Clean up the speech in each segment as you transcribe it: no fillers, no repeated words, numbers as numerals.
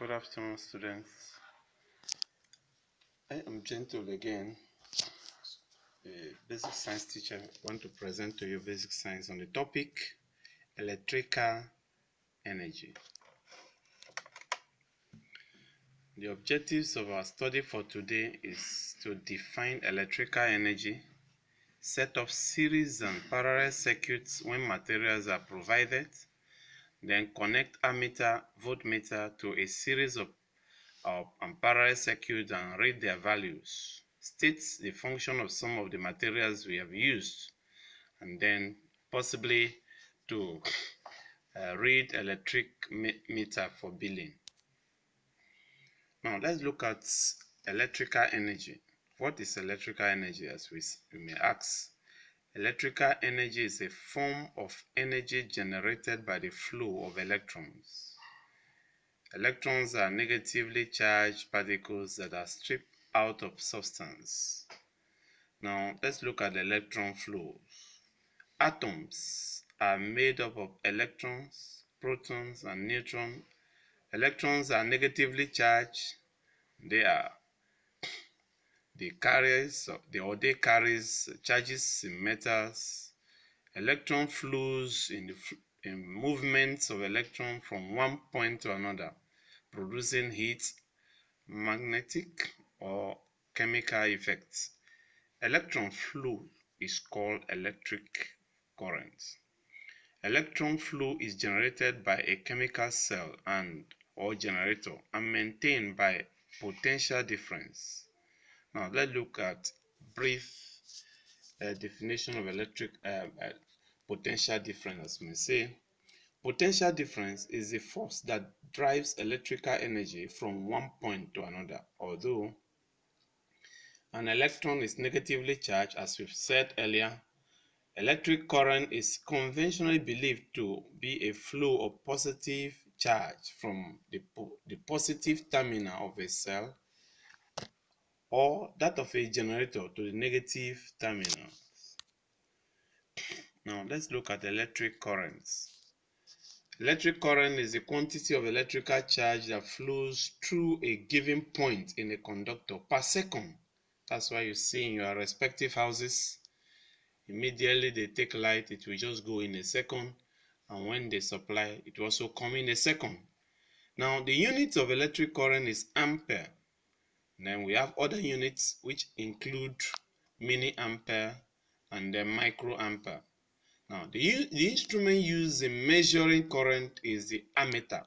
Good afternoon, students. I am Gentle again, a basic science teacher. I want to present to you basic science on the topic electrical energy. The objectives of our study for today is to define electrical energy, set up series and parallel circuits when materials are provided, then connect ammeter, voltmeter to a series of parallel circuits and read their values. States the function of some of the materials we have used, and then possibly to read electric meter for billing. Now let's look at electrical energy. What is electrical energy, as we may ask? Electrical energy is a form of energy generated by the flow of electrons. Electrons are negatively charged particles that are stripped out of substance. Now let's look at electron flows. Atoms are made up of electrons, protons, and neutrons. Electrons are negatively charged. They carries charges in metals. Electron flows in movements of electrons from one point to another, producing heat, magnetic or chemical effects. Electron flow is called electric current. Electron flow is generated by a chemical cell or generator and maintained by potential difference. Now let's look at brief definition of electric potential difference. As we say, potential difference is the force that drives electrical energy from one point to another. Although an electron is negatively charged, as we've said earlier, electric current is conventionally believed to be a flow of positive charge from the positive terminal of a cell or that of a generator to the negative terminal. Now let's look at electric currents. Electric current is the quantity of electrical charge that flows through a given point in a conductor per second. That's why you see in your respective houses, immediately they take light, it will just go in a second, and when they supply, it will also come in a second. Now the unit of electric current is ampere. Then we have other units which include milliampere and then microampere. Now the instrument used in measuring current is the ammeter.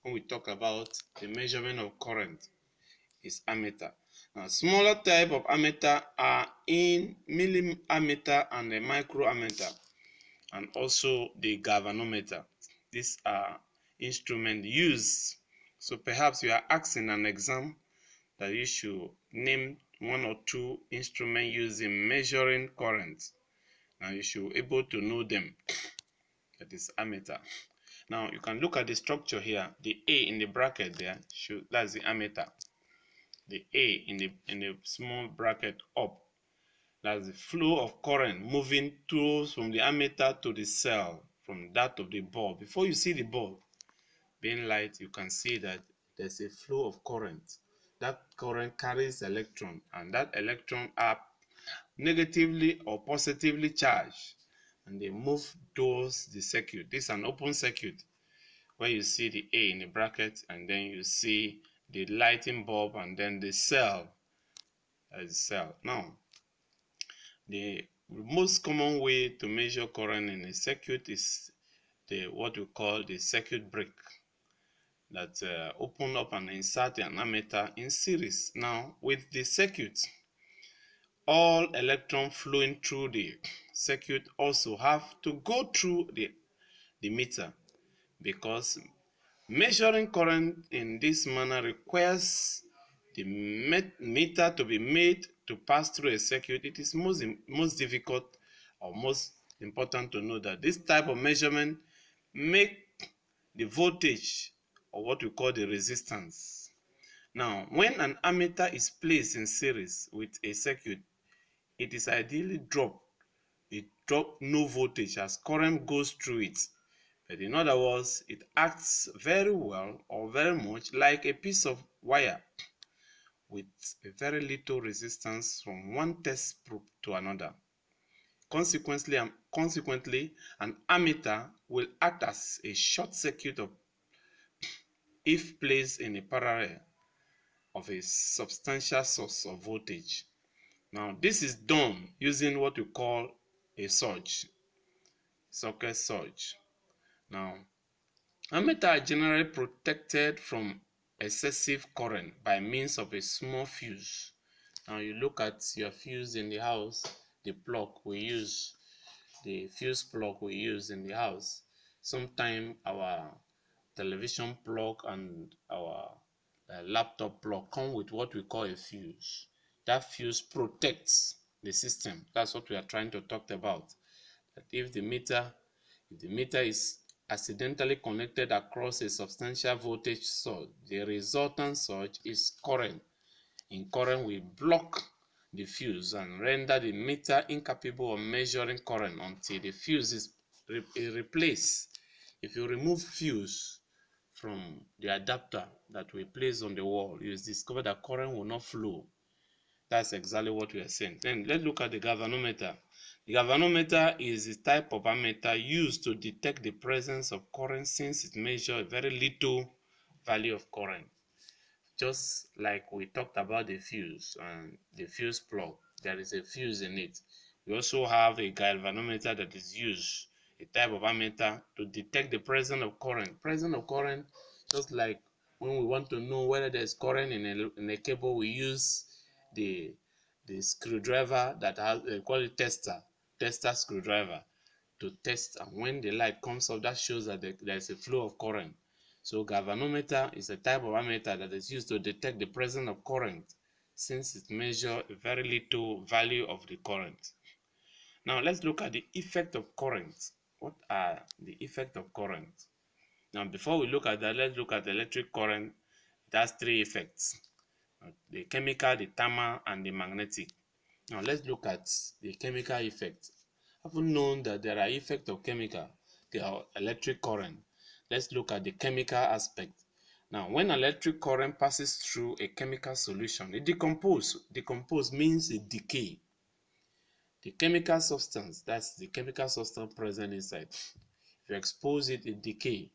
When we talk about the measurement of current, is ammeter. Now smaller type of ammeter are in milliammeter and the microammeter, and also the galvanometer. These are instruments used. So perhaps you are asking an exam that you should name one or two instruments used in measuring current. Now you should be able to know them. That is ammeter. Now you can look at the structure here. The A in the bracket there, that's the ammeter. The A in the small bracket up, that's the flow of current moving from the ammeter to the cell, from that of the bulb. Before you see the bulb being light, you can see that there's a flow of current. That current carries electron, and that electron are negatively or positively charged, and they move towards the circuit. This is an open circuit where you see the A in the bracket, and then you see the lighting bulb, and then the cell as a cell. Now, the most common way to measure current in a circuit is what we call the circuit break, that open up and insert an ammeter in series. Now with the circuit, all electrons flowing through the circuit also have to go through the meter, because measuring current in this manner requires the meter to be made to pass through a circuit. It is most difficult or most important to know that this type of measurement make the voltage, or what we call the resistance. Now when an ammeter is placed in series with a circuit, it is ideally drop no voltage as current goes through it, But in other words, it acts very well or very much like a piece of wire with a very little resistance from one test probe to another. Consequently, an ammeter will act as a short circuit if placed in a parallel of a substantial source of voltage. Now, this is done using what we call a surge, circuit surge. Now, ammeters are generally protected from excessive current by means of a small fuse. Now, you look at your fuse in the house, the fuse plug we use in the house. Sometimes our television plug and our laptop plug come with what we call a fuse. That fuse protects the system. That's what we are trying to talk about. That if the meter is accidentally connected across a substantial voltage source, the resultant surge is current. In current will block the fuse and render the meter incapable of measuring current until the fuse is replaced. If you remove fuse from the adapter that we place on the wall, you discover that current will not flow. That's exactly what we are saying. Then let's look at the galvanometer. The galvanometer is a type of ammeter used to detect the presence of current since it measures a very little value of current. Just like we talked about the fuse and the fuse plug, there is a fuse in it. We also have a galvanometer that is used, a type of ammeter, to detect the presence of current. Presence of current, just like when we want to know whether there's current in a cable, we use the screwdriver that has, they call it tester screwdriver, to test, and when the light comes up, that shows that there's a flow of current. So galvanometer is a type of ammeter that is used to detect the presence of current since it measures a very little value of the current. Now let's look at the effect of current. What are the effects of current? Now before we look at that, let's look at electric current. It has three effects: the chemical, the thermal, and the magnetic. Now let's look at the chemical effect. Having known that there are effects of chemical, there are electric current. Let's look at the chemical aspect. Now, when electric current passes through a chemical solution, it decomposes. Decompose means it decay. The chemical substance, that's the chemical substance present inside. If you expose it, it decay.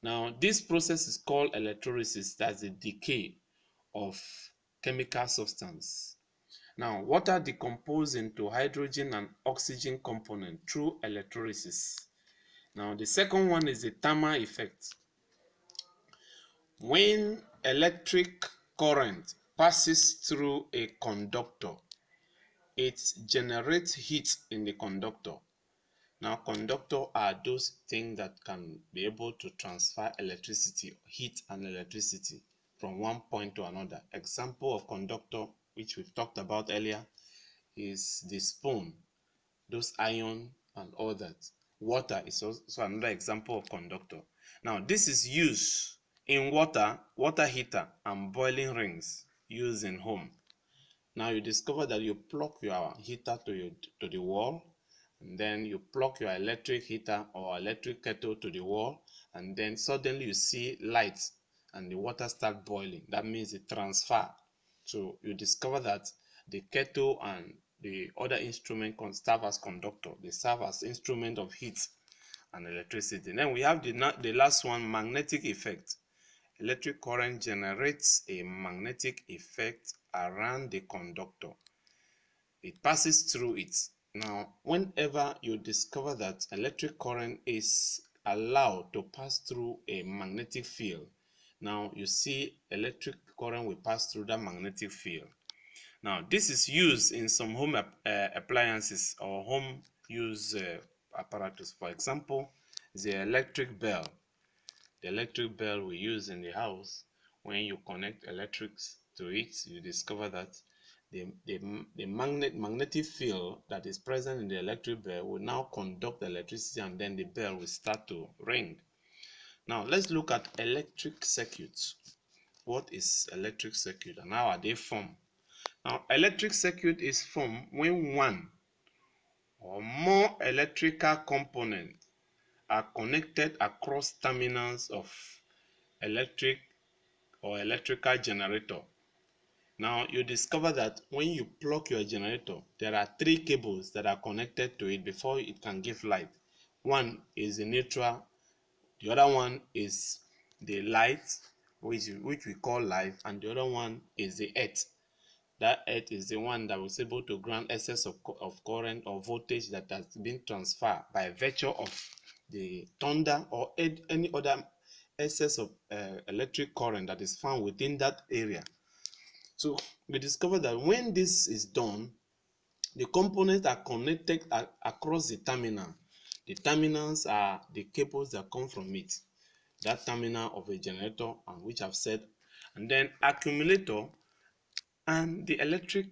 Now, this process is called electrolysis. That's the decay of chemical substance. Now, water decomposes into hydrogen and oxygen component through electrolysis. Now, the second one is the thermal effect. When electric current passes through a conductor, it generates heat in the conductor. Now, conductors are those things that can be able to transfer electricity, heat and electricity from one point to another. Example of conductor, which we've talked about earlier, is the spoon, those iron and all that. Water is also another example of conductor. Now, this is used in water heater and boiling rings used in home. Now you discover that you plug your heater to the wall, and then you plug your electric heater or electric kettle to the wall, and then suddenly you see lights and the water start boiling. That means it transfer. So you discover that the kettle and the other instrument can serve as conductor. They serve as instrument of heat and electricity. Then we have the last one, magnetic effect. Electric current generates a magnetic effect around the conductor. It passes through it. Now, whenever you discover that electric current is allowed to pass through a magnetic field, now you see electric current will pass through that magnetic field. Now, this is used in some home appliances or home use apparatus. For example, the electric bell. The electric bell we use in the house, when you connect electrics to it, you discover that the magnetic field that is present in the electric bell will now conduct the electricity, and then the bell will start to ring. Now let's look at electric circuits. What is electric circuit and how are they formed? Now, electric circuit is formed when one or more electrical components are connected across terminals of electric or electrical generator. Now you discover that when you plug your generator, there are 3 cables that are connected to it before it can give light. One is the neutral, the other one is the light, which we call live, and the other one is the earth. That earth is the one that was able to grant excess of current or voltage that has been transferred by virtue of the thunder or any other excess of electric current that is found within that area. So we discovered that when this is done, the components are connected across the terminal. The terminals are the cables that come from it. That terminal of a generator, and which I've said, and then accumulator and the electric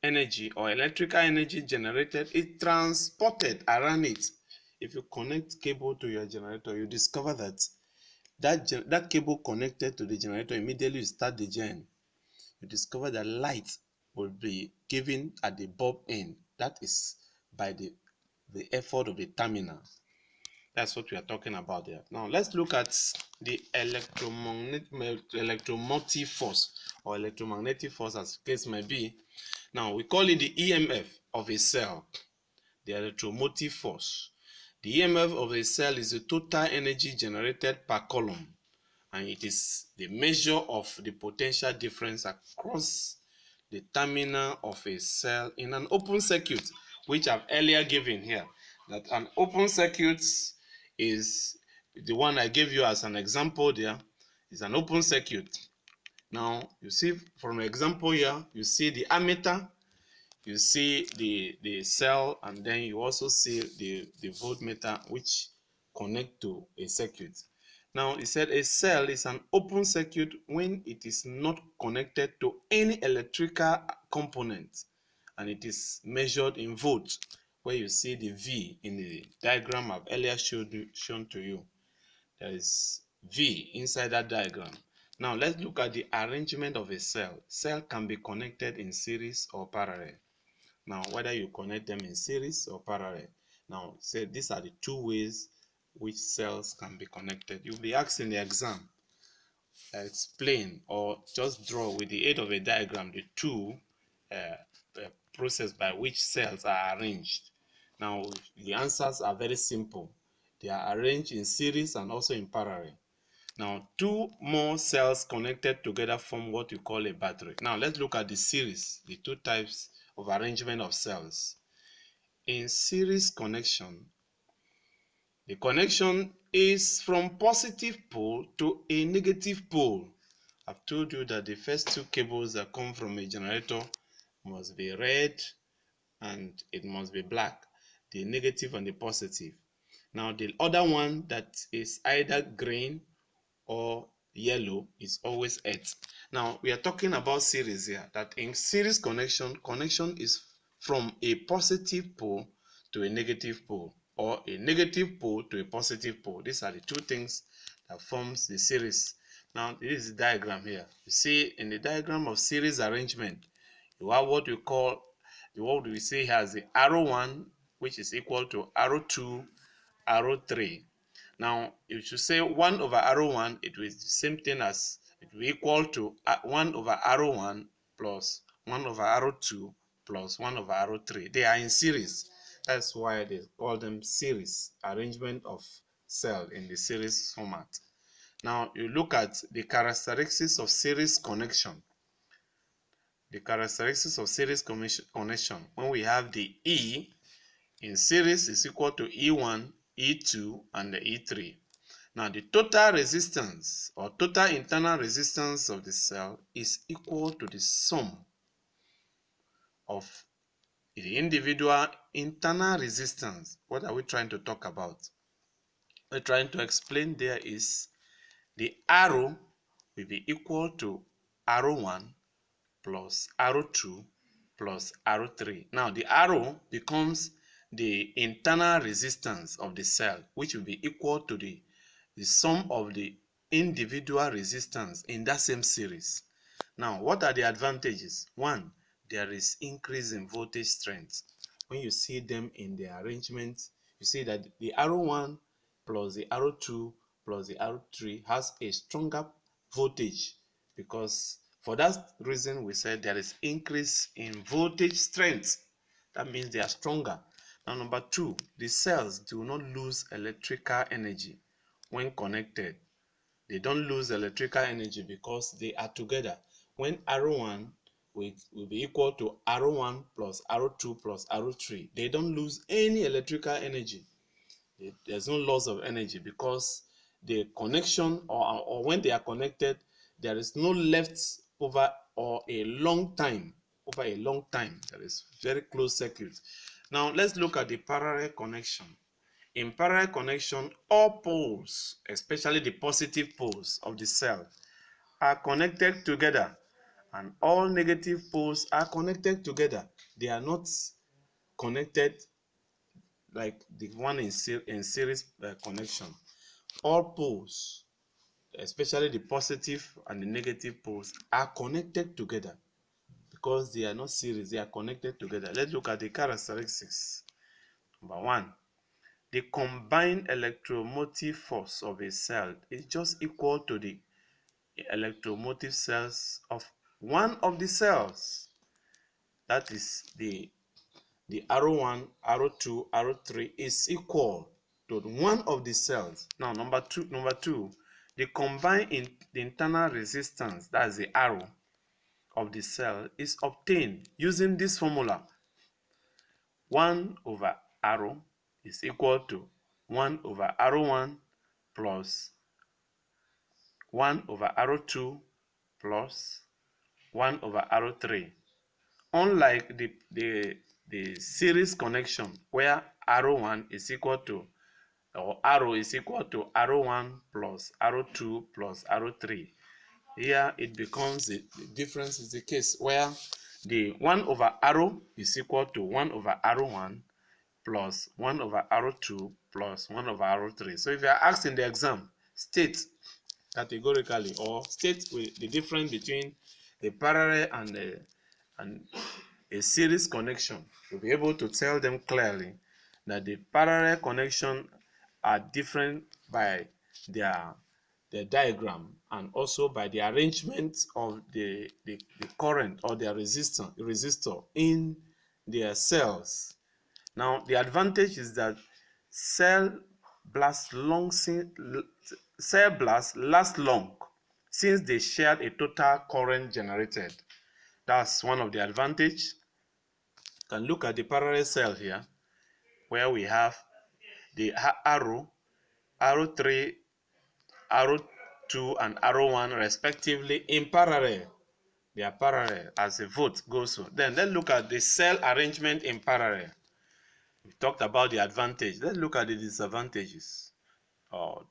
energy or electrical energy generated is transported around it. If you connect cable to your generator, you discover that that cable connected to the generator, immediately you start the gen, you discover that light will be given at the bulb end. That is by the effort of the terminal. That's what we are talking about there. Now let's look at the electromotive force or electromagnetic force, as the case may be. Now we call it the EMF of a cell, the electromotive force. The EMF of a cell is the total energy generated per coulomb, and it is the measure of the potential difference across the terminal of a cell in an open circuit, which I've earlier given here. That an open circuit is the one I gave you as an example there, is an open circuit. Now you see from the example here, you see the ammeter, you see the cell, and then you also see the voltmeter, which connect to a circuit. Now it said a cell is an open circuit when it is not connected to any electrical component, and it is measured in volts, where you see the V in the diagram I've earlier shown to you. There is V inside that diagram. Now let's look at the arrangement of a cell. Cell can be connected in series or parallel. Now whether you connect them in series or parallel. Now say these are the 2 ways which cells can be connected. You'll be asked in the exam, explain or just draw with the aid of a diagram the 2 process by which cells are arranged. Now the answers are very simple. They are arranged in series and also in parallel. Now 2 more cells connected together form what we call a battery. Now let's look at the series, the 2 types of arrangement of cells. In series connection, the connection is from positive pole to a negative pole. I've told you that the first 2 cables that come from a generator must be red and it must be black, the negative and the positive. Now the other one that is either green or yellow is always earth. Now we are talking about series here, that in series connection is from a positive pole to a negative pole, or a negative pole to a positive pole. These are the 2 things that forms the series. Now this is the diagram here. You see in the diagram of series arrangement, you have what we call, what we say has the arrow 1, which is equal to arrow 2, arrow 3. Now if you say 1 over arrow 1, it will be the same thing as, it will equal to 1 over arrow 1 plus 1 over arrow 2 plus 1 over arrow 3. They are in series. That's why they call them series arrangement of cell in the series format. Now you look at the characteristics of series connection. The characteristics of series connection, when we have the E in series, is equal to E1, E2, and the E3. Now the total resistance or total internal resistance of the cell is equal to the sum of the individual internal resistance. What are we trying to talk about? We're trying to explain there is the arrow will be equal to arrow 1 plus arrow 2 plus arrow 3. Now the arrow becomes the internal resistance of the cell, which will be equal to the sum of the individual resistance in that same series. Now what are the advantages? 1, there is increase in voltage strength. When you see them in the arrangement, you see that the arrow 1 plus the arrow 2 plus the arrow 3 has a stronger voltage, because for that reason we said there is increase in voltage strength. That means they are stronger. Now, number 2, the cells do not lose electrical energy when connected. They don't lose electrical energy because they are together. When arrow 1 will be equal to arrow 1 plus arrow 2 plus arrow 3, they don't lose any electrical energy. There's no loss of energy because the connection, or when they are connected, there is no left over or a long time. Over a long time, there is very close circuit. Now let's look at the parallel connection. In parallel connection, all poles, especially the positive poles of the cell, are connected together, and all negative poles are connected together. They are not connected like the one in series connection. All poles, especially the positive and the negative poles, are connected together because they are not series, they are connected together. Let's look at the characteristics. Number 1, the combined electromotive force of a cell is just equal to the electromotive cells of one of the cells. That is the arrow 1, arrow 2, arrow 3 is equal to one of the cells. Now, number two, the combined the internal resistance, that's the arrow of the cell, is obtained using this formula. 1 over arrow is equal to 1 over arrow 1 plus 1 over arrow 2 plus 1 over arrow 3. Unlike the series connection where arrow 1 is equal to, or arrow is equal to arrow 1 plus arrow 2 plus arrow 3. Here it becomes the difference is the case where the 1 over arrow is equal to 1 over arrow 1 plus 1 over arrow 2 plus 1 over arrow 3. So if you are asked in the exam, state categorically or state with the difference between the parallel and a series connection, you'll be able to tell them clearly that the parallel connection are different by their diagram and also by the arrangement of the current or their resistor in their cells. Now, the advantage is that cell blasts last long since they shared a total current generated. That's one of the advantage. You can look at the parallel cell here, where we have the arrow 3, arrow 2, and arrow 1 respectively in parallel. They are parallel as the vote goes on. Then let's look at the cell arrangement in parallel. We talked about the advantage. Let's look at the disadvantages. The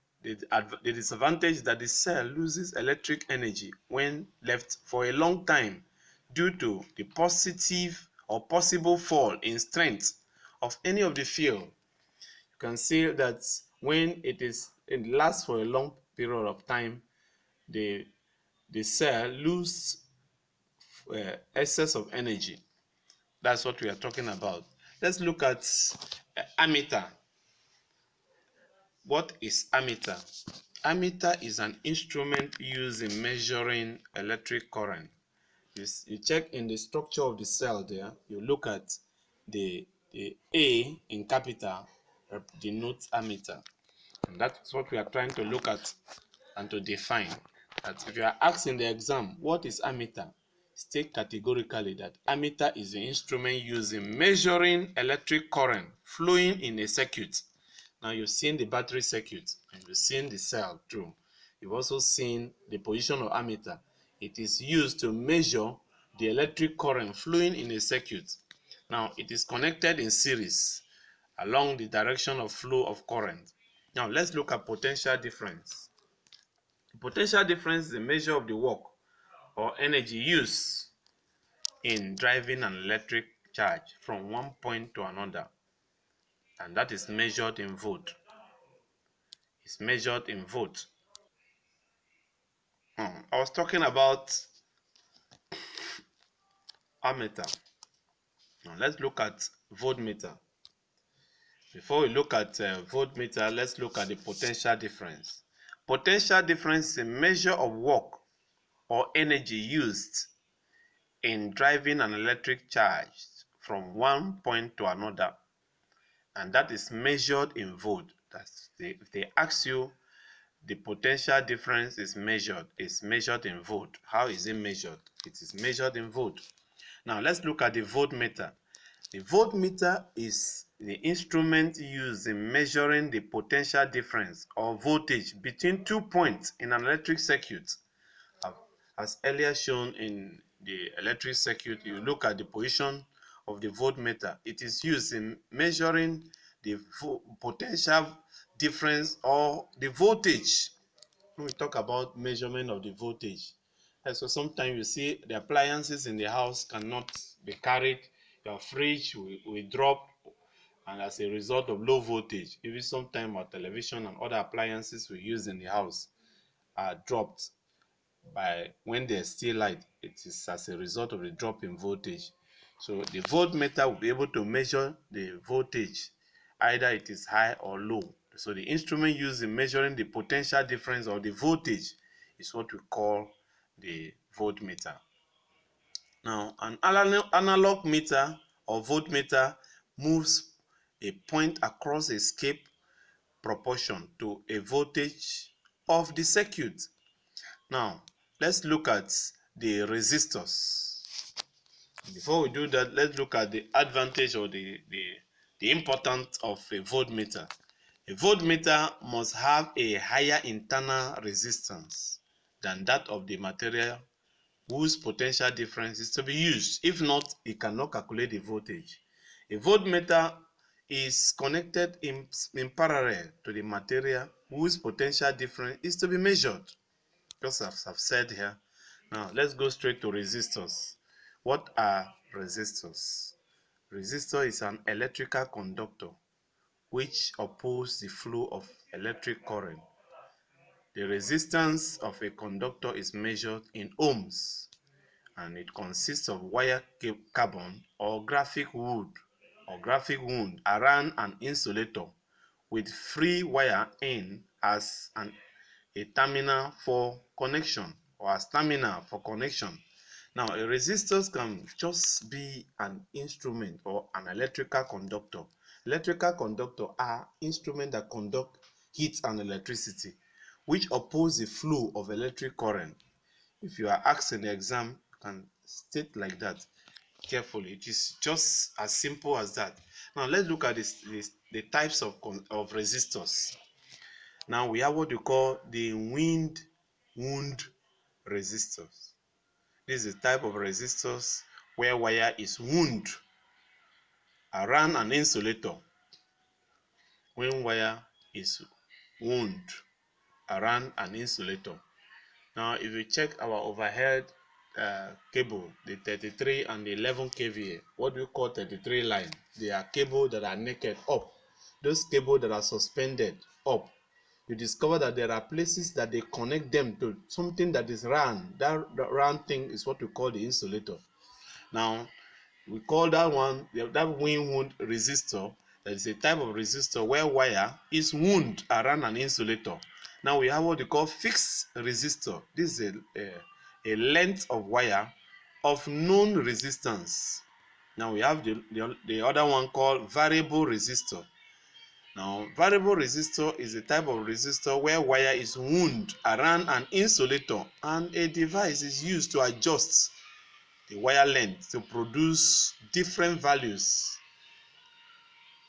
disadvantage is that the cell loses electric energy when left for a long time due to the positive or possible fall in strength of any of the field. You can see that when it lasts for a long period of time, the cell loses excess of energy. That's what we are talking about. Let's look at ammeter. What is ammeter? Ammeter is an instrument used in measuring electric current. You check in the structure of the cell there, you look at the A in capital denotes ammeter. And that's what we are trying to look at and to define. That if you are asked in the exam, what is ammeter? State categorically that ammeter is the instrument used in measuring electric current flowing in a circuit. Now you've seen the battery circuit and you've seen the cell too. You've also seen the position of ammeter. It is used to measure the electric current flowing in a circuit. Now it is connected in series along the direction of flow of current. Now let's look at potential difference. The potential difference is a measure of the work or energy used in driving an electric charge from one point to another, and that is measured in volt. It's measured in volt. I was talking about ammeter. Now let's look at voltmeter. Before we look at voltmeter, let's look at the potential difference. Potential difference is a measure of work or energy used in driving an electric charge from one point to another, and that is measured in volt. If they ask you the potential difference is measured in volt. How is it measured? It is measured in volt. Now let's look at the voltmeter. The voltmeter is the instrument used in measuring the potential difference or voltage between 2 points in an electric circuit. As earlier shown in the electric circuit, you look at the position of the voltmeter. It is used in measuring the potential difference or the voltage. When we talk about measurement of the voltage, and so sometimes you see the appliances in the house cannot be carried. Your fridge will drop, and as a result of low voltage, even sometimes our television and other appliances we use in the house are dropped by when there's still light. It is as a result of the drop in voltage. So the voltmeter will be able to measure the voltage, either it is high or low. So the instrument used in measuring the potential difference or the voltage is what we call the voltmeter. Now, an analog meter or voltmeter moves a point across a scale proportion to a voltage of the circuit. Now, let's look at the resistors. Before we do that, let's look at the advantage or the importance of a voltmeter. A voltmeter must have a higher internal resistance than that of the material whose potential difference is to be used. If not, it cannot calculate the voltage. A voltmeter is connected in parallel to the material whose potential difference is to be measured, just as I've said here. Now, let's go straight to resistors. What are resistors? Resistor is an electrical conductor which opposes the flow of electric current. The resistance of a conductor is measured in ohms, and it consists of wire carbon or graphic wood around an insulator with free wire in as a terminal for connection or as terminal for connection. Now, a resistor can just be an instrument or an electrical conductor. Electrical conductor are instruments that conduct heat and electricity, which oppose the flow of electric current. If you are asked in the exam, you can state like that carefully. It is just as simple as that. Now, let's look at the types of resistors. Now, we have what we call the wind wound resistors. This is a type of resistors where wire is wound around an insulator. When wire is wound around an insulator. Now, if you check our overhead cable, the 33 and the 11 kVA, what we call 33 line, they are cables that are naked up. Those cables that are suspended up, you discover that there are places that they connect them to something that is round. That round thing is what we call the insulator. Now, we call that one, that wind wound resistor. That is a type of resistor where wire is wound around an insulator. Now we have what we call fixed resistor. This is a length of wire of known resistance. Now we have the other one called variable resistor. Now, variable resistor is a type of resistor where wire is wound around an insulator and a device is used to adjust the wire length to produce different values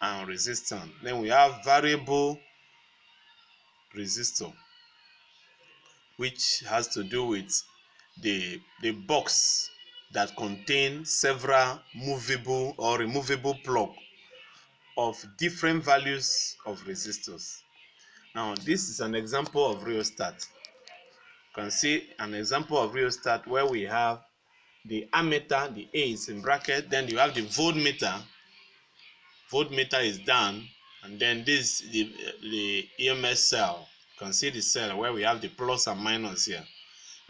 and resistance. Then we have variable resistor, which has to do with the box that contains several movable or removable plug of different values of resistors. Now, this is an example of rheostat. You can see an example of rheostat where we have the ammeter, the A is in bracket, then you have the voltmeter. Voltmeter is down, and then this is the EMS cell. You can see the cell where we have the plus and minus here.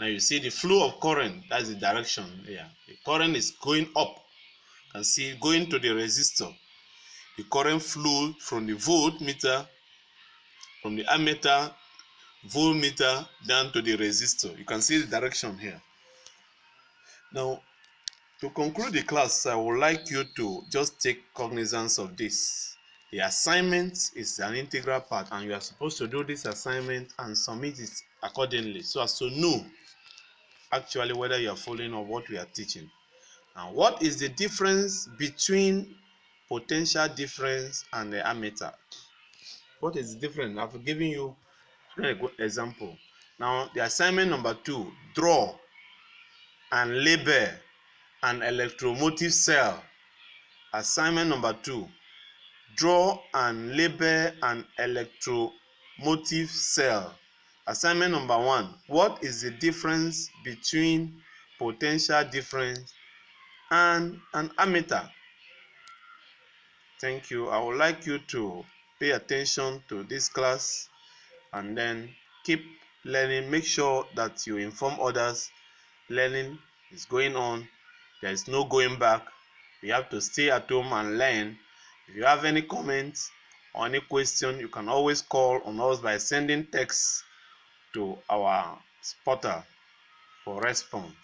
Now you see the flow of current, that's the direction here. The current is going up. You can see going to the resistor. the current flow from the voltmeter, from the ammeter, voltmeter down to the resistor. You can see the direction here. Now, to conclude the class, I would like you to just take cognizance of this. The assignment is an integral part, and you are supposed to do this assignment and submit it accordingly so as to know actually whether you are following up what we are teaching. And what is the difference between potential difference and the ammeter? What is the difference? I've given you a good example. Now, the assignment number 2, draw and label an electromotive cell. Assignment number 2, draw and label an electromotive cell. Assignment number 1, what is the difference between potential difference and an ammeter? Thank you. I would like you to pay attention to this class and then keep learning. Make sure that you inform others. Learning is going on. There is no going back. We have to stay at home and learn. If you have any comments or any question, you can always call on us by sending text to our portal for response.